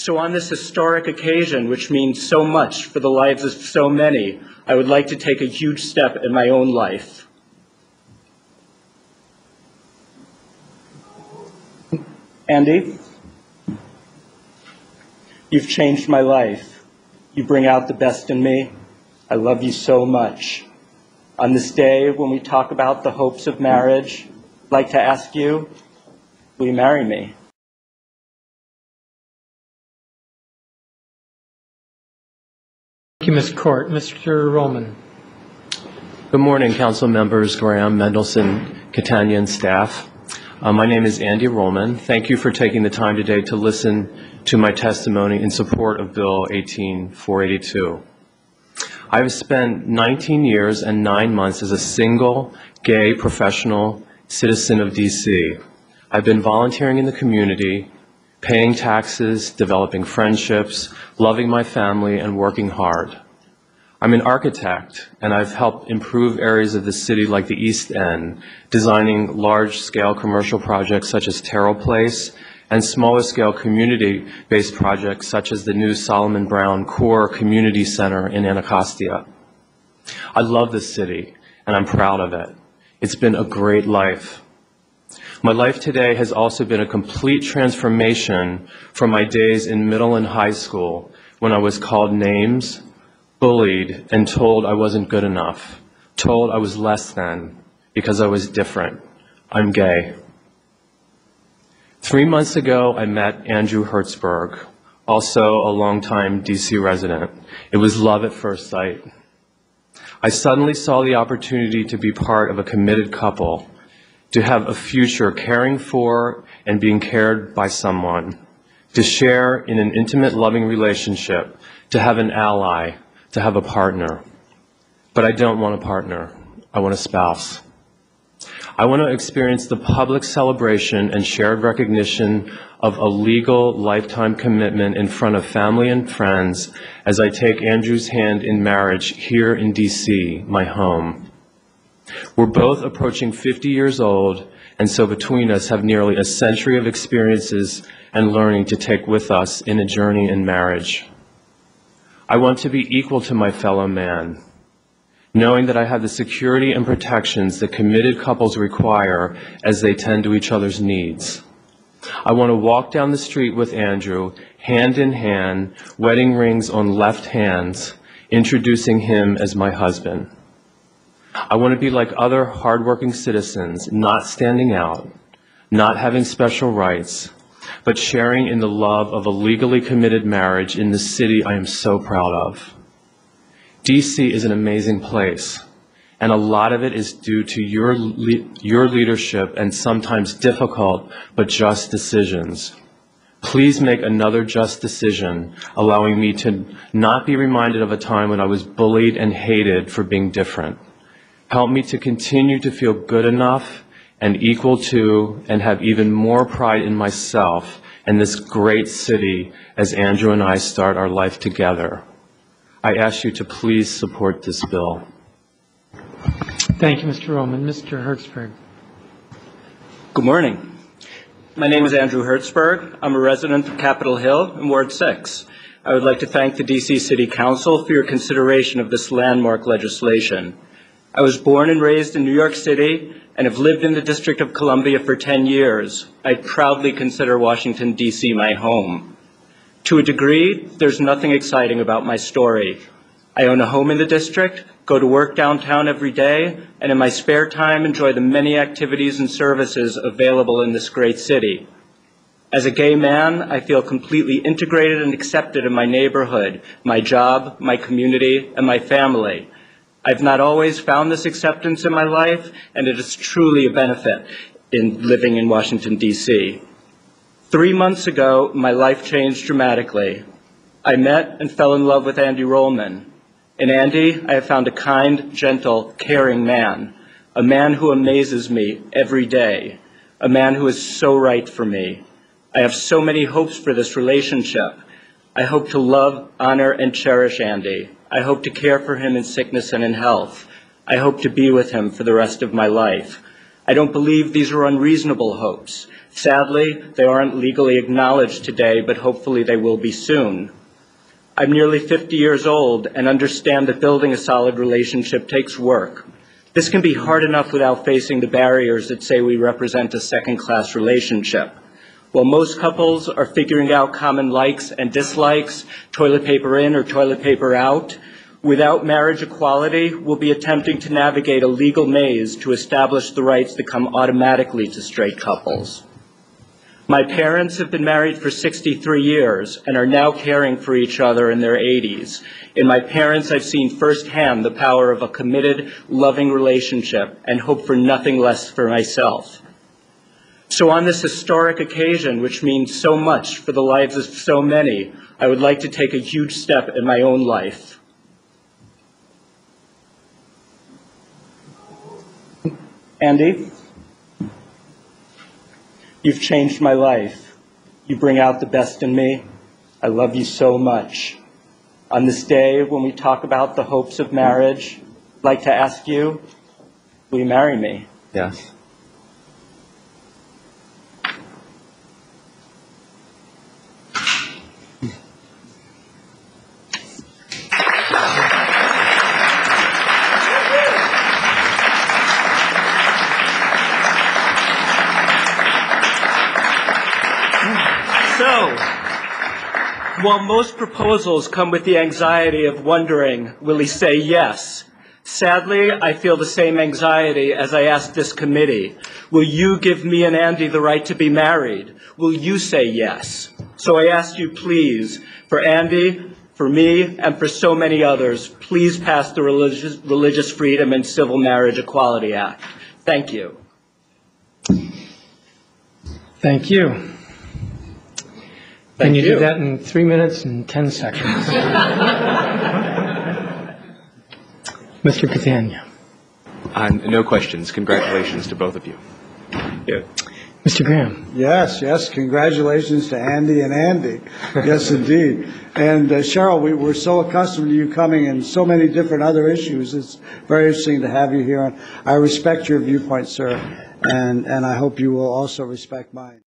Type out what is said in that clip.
So on this historic occasion, which means so much for the lives of so many, I would like to take a huge step in my own life. Andy, you've changed my life. You bring out the best in me. I love you so much. On this day, when we talk about the hopes of marriage, I'd like to ask you, will you marry me? Thank you, Ms. Court. Mr. Rollman. Good morning, council members, Graham, Mendelson, Catania, and staff. My name is Andy Rollman. Thank you for taking the time today to listen to my testimony in support of Bill 18482. I have spent 19 years and 9 months as a single, gay, professional citizen of D.C. I've been volunteering in the community, paying taxes, developing friendships, loving my family, and working hard. I'm an architect, and I've helped improve areas of the city like the East End, designing large-scale commercial projects such as Terrell Place, and smaller-scale community-based projects such as the new Solomon Brown Core Community Center in Anacostia. I love this city, and I'm proud of it. It's been a great life. My life today has also been a complete transformation from my days in middle and high school when I was called names, bullied, and told I wasn't good enough, told I was less than because I was different. I'm gay. 3 months ago, I met Andrew Hertzberg, also a longtime DC resident. It was love at first sight. I suddenly saw the opportunity to be part of a committed couple, to have a future caring for and being cared by someone, to share in an intimate, loving relationship, to have an ally, to have a partner. But I don't want a partner. I want a spouse. I want to experience the public celebration and shared recognition of a legal lifetime commitment in front of family and friends as I take Andrew's hand in marriage here in DC, my home. We're both approaching 50 years old, and so between us have nearly a century of experiences and learning to take with us in a journey in marriage. I want to be equal to my fellow man, knowing that I have the security and protections that committed couples require as they tend to each other's needs. I want to walk down the street with Andrew, hand in hand, wedding rings on left hands, introducing him as my husband. I want to be like other hardworking citizens, not standing out, not having special rights, but sharing in the love of a legally committed marriage in the city I am so proud of. DC is an amazing place, and a lot of it is due to your leadership and sometimes difficult but just decisions. Please make another just decision, allowing me to not be reminded of a time when I was bullied and hated for being different. Help me to continue to feel good enough and equal to and have even more pride in myself and this great city as Andrew and I start our life together. I ask you to please support this bill. Thank you, Mr. Rollman. Mr. Hertzberg. Good morning. My name is Andrew Hertzberg. I'm a resident of Capitol Hill in Ward 6. I would like to thank the DC City Council for your consideration of this landmark legislation. I was born and raised in New York City and have lived in the District of Columbia for 10 years. I proudly consider Washington, D.C. my home. To a degree, there's nothing exciting about my story. I own a home in the district, go to work downtown every day, and in my spare time enjoy the many activities and services available in this great city. As a gay man, I feel completely integrated and accepted in my neighborhood, my job, my community, and my family. I've not always found this acceptance in my life, and it is truly a benefit in living in Washington, D.C. 3 months ago, my life changed dramatically. I met and fell in love with Andy Rollman. In Andy, I have found a kind, gentle, caring man, a man who amazes me every day, a man who is so right for me. I have so many hopes for this relationship. I hope to love, honor, and cherish Andy. I hope to care for him in sickness and in health. I hope to be with him for the rest of my life. I don't believe these are unreasonable hopes. Sadly, they aren't legally acknowledged today, but hopefully they will be soon. I'm nearly 50 years old and understand that building a solid relationship takes work. This can be hard enough without facing the barriers that say we represent a second-class relationship. While most couples are figuring out common likes and dislikes, toilet paper in or toilet paper out, without marriage equality, we'll be attempting to navigate a legal maze to establish the rights that come automatically to straight couples. My parents have been married for 63 years and are now caring for each other in their 80s. In my parents, I've seen firsthand the power of a committed, loving relationship and hope for nothing less for myself. So on this historic occasion, which means so much for the lives of so many, I would like to take a huge step in my own life. Andy, you've changed my life. You bring out the best in me. I love you so much. On this day, when we talk about the hopes of marriage, I'd like to ask you, will you marry me? Yes. So, while most proposals come with the anxiety of wondering, will he say yes? Sadly, I feel the same anxiety as I ask this committee. Will you give me and Andy the right to be married? Will you say yes? So I ask you, please, for Andy, for me, and for so many others, please pass the Religious Freedom and Civil Marriage Equality Act. Thank you. Thank you. Can you do that in 3 minutes and 10 seconds? Mr. Catania. No questions. Congratulations to both of you. Yeah. Mr. Graham. Yes. Congratulations to Andy and Andy. Yes, indeed. And Cheryl, we're so accustomed to you coming in so many different other issues. It's very interesting to have you here. I respect your viewpoint, sir, and I hope you will also respect mine.